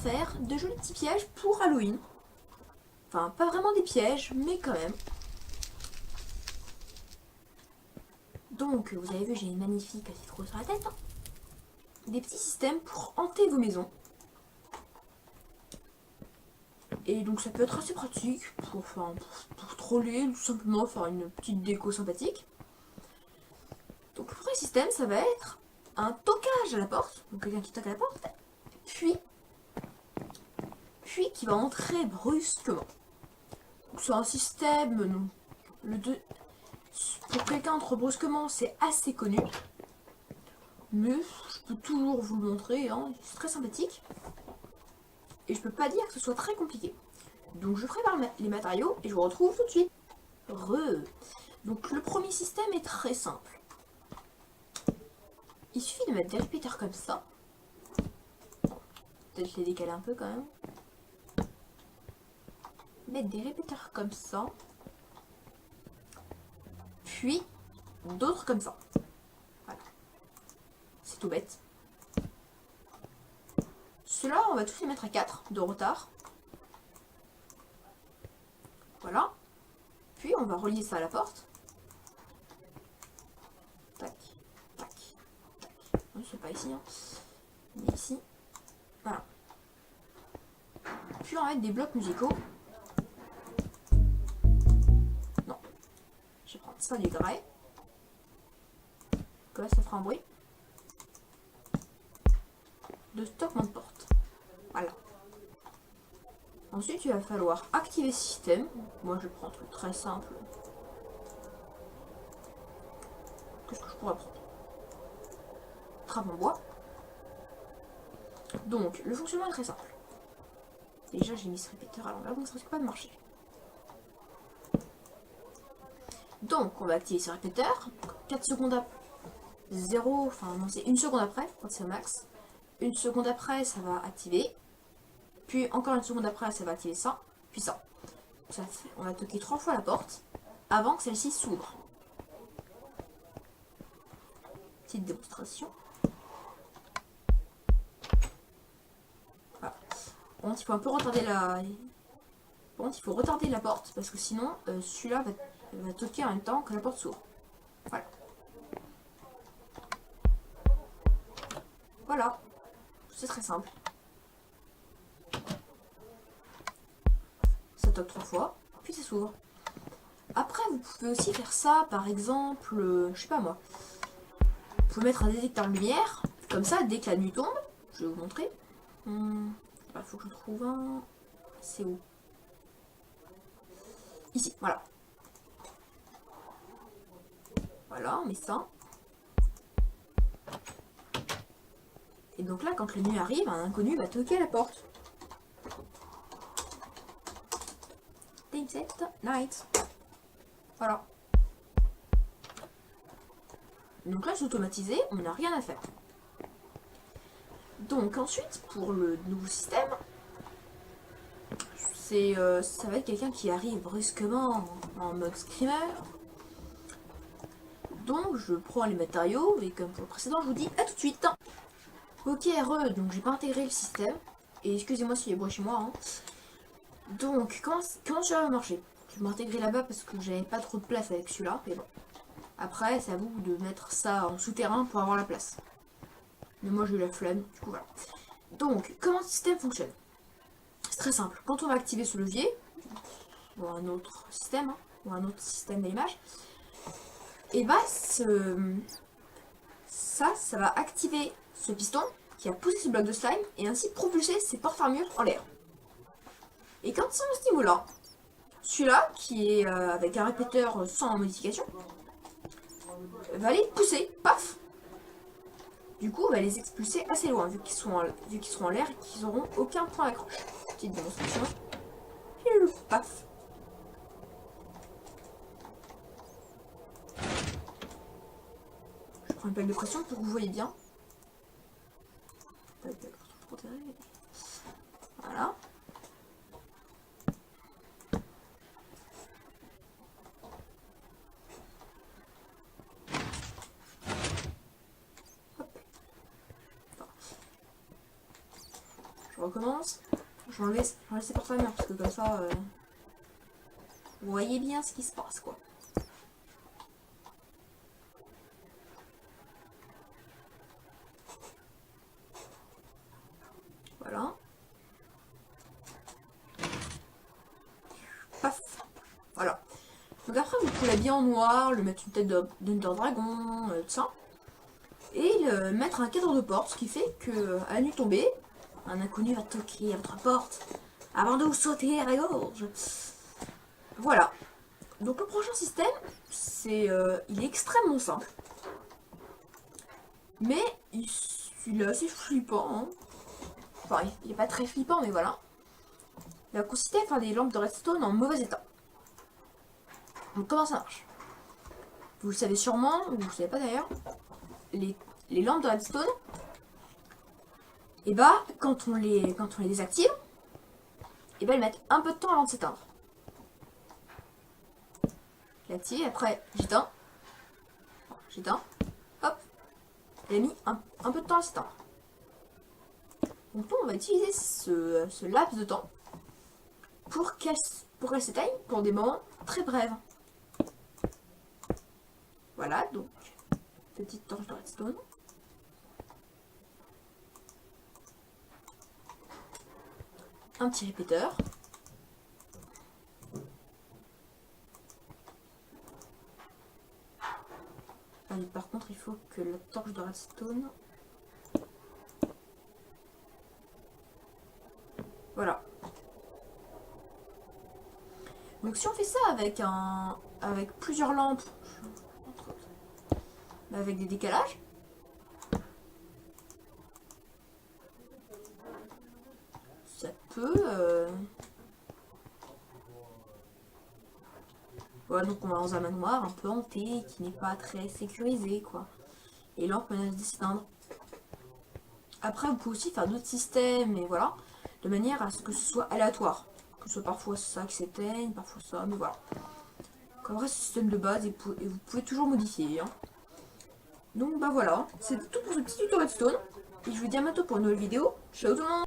faire de jolis petits pièges pour Halloween. Enfin, pas vraiment des pièges, mais quand même. Donc, vous avez vu, j'ai une magnifique citrouille sur la tête. Hein. Des petits systèmes pour hanter vos maisons. Et donc ça peut être assez pratique pour troller, tout simplement faire une petite déco sympathique. Donc le premier système, ça va être un toquage à la porte. Donc quelqu'un qui toque à la porte, puis qui va entrer brusquement. Donc c'est un système, non. Pour quelqu'un entre brusquement, c'est assez connu. Mais je peux toujours vous le montrer, hein, c'est très sympathique. Et je peux pas dire que ce soit très compliqué. Donc je prépare les matériaux et je vous retrouve tout de suite. Donc le premier système est très simple. Il suffit de mettre des répéteurs comme ça. Peut-être les décaler un peu quand même. Mettre des répéteurs comme ça. Puis d'autres comme ça. Voilà. C'est tout bête. Ceux-là, on va tous les mettre à 4 de retard. Voilà. Puis on va relier ça à la porte. Tac, tac, tac. Non, c'est pas ici, hein. Mais ici. Voilà. Puis on va mettre des blocs musicaux. Non. Je vais prendre ça du grès. Que là, ça fera un bruit. De stockement de porte. Voilà. Ensuite, il va falloir activer ce système. Moi, je prends un truc très simple. Qu'est-ce que je pourrais prendre? Trappe en bois. Donc, le fonctionnement est très simple. Déjà, j'ai mis ce répéteur à l'envers, donc ça risque pas de marcher. Donc, on va activer ce répéteur. 4 secondes après. 0, enfin non, c'est 1 seconde après, quand c'est au max. 1 seconde après, ça va activer. Puis encore 1 seconde après, ça va activer ça. Puis ça. On va toquer 3 fois la porte avant que celle-ci s'ouvre. Petite démonstration. Voilà. Bon, il faut un peu retarder la... Bon, il faut retarder la porte parce que sinon, celui-là va toquer en même temps que la porte s'ouvre. Voilà. Voilà. C'est très simple. Ça toque 3 fois, puis ça s'ouvre. Après, vous pouvez aussi faire ça, par exemple, je sais pas moi. Vous pouvez mettre un détecteur de lumière, comme ça, dès que la nuit tombe, je vais vous montrer. Il faut que je trouve un... C'est où? Ici, voilà. Voilà, on met ça. Et donc là, quand la nuit arrive, un inconnu va toquer à la porte. Time set, night. Voilà. Donc là, c'est automatisé, on n'a rien à faire. Donc ensuite, pour le nouveau système, ça va être quelqu'un qui arrive brusquement en mode screamer. Donc je prends les matériaux et comme pour le précédent, je vous dis à tout de suite. Ok, donc j'ai pas intégré le système. Et excusez-moi s'il y a bois chez moi. Hein. Donc, comment ça va marcher? Je vais m'intégrer là-bas parce que j'avais pas trop de place avec celui-là. Mais bon. Après, c'est à vous de mettre ça en souterrain pour avoir la place. Mais moi, j'ai eu la flemme. Du coup, voilà. Donc, comment ce système fonctionne? C'est très simple. Quand on va activer ce levier, ou un autre système, hein, ou un autre système d'allumage, et bah, ça va activer ce piston qui a poussé ce bloc de slime et ainsi propulser ces porte-armures en l'air. Et quand c'est ce niveau-là, celui-là, qui est avec un répéteur sans modification, va les pousser, paf. Du coup, on va les expulser assez loin, vu qu'ils seront en l'air et qu'ils n'auront aucun point d'accroche. Petite démonstration. Paf. Je prends une plaque de pression pour que vous voyez bien. Voilà. recommence. Je vais enlever ces porte-fameurs parce que comme ça, vous voyez bien ce qui se passe quoi. Voilà. Paf. Voilà. Donc après vous pouvez l'habiller en noir, le mettre une tête d'Under Dragon, tout ça. Et mettre un cadre de porte, ce qui fait que à la nuit tombée, un inconnu va toquer à votre porte avant de vous sauter à la gorge. Voilà. Donc le prochain système, il est extrêmement simple. Mais il est assez flippant. Hein. Enfin, il n'est pas très flippant, mais voilà. Il va consister à faire des lampes de redstone en mauvais état. Donc comment ça marche? Vous le savez sûrement, ou vous ne le savez pas d'ailleurs. Les lampes de redstone, et bah quand on les désactive, et bah elles mettent un peu de temps avant de s'éteindre. J'active, après j'éteins, hop, elle a mis un peu de temps à s'éteindre. Donc on va utiliser ce laps de temps pour qu'elle s'éteigne pour des moments très brefs. Voilà, donc petite torche de redstone. Un petit répéteur. Allez, par contre, il faut que la torche de redstone... Voilà. Donc si on fait ça avec plusieurs lampes, avec des décalages, ça peut... Voilà, donc on va dans un manoir un peu hanté, qui n'est pas très sécurisé, quoi. Et les lampes menacent de s'éteindre. Après, vous pouvez aussi faire d'autres systèmes, et voilà, de manière à ce que ce soit aléatoire. Que ce soit parfois ça qui s'éteigne, parfois ça, mais voilà. Comme vrai, ce système de base, et vous pouvez toujours modifier. Hein. Donc bah voilà, c'est tout pour ce petit tuto redstone. Et je vous dis à bientôt pour une nouvelle vidéo. Ciao tout le monde!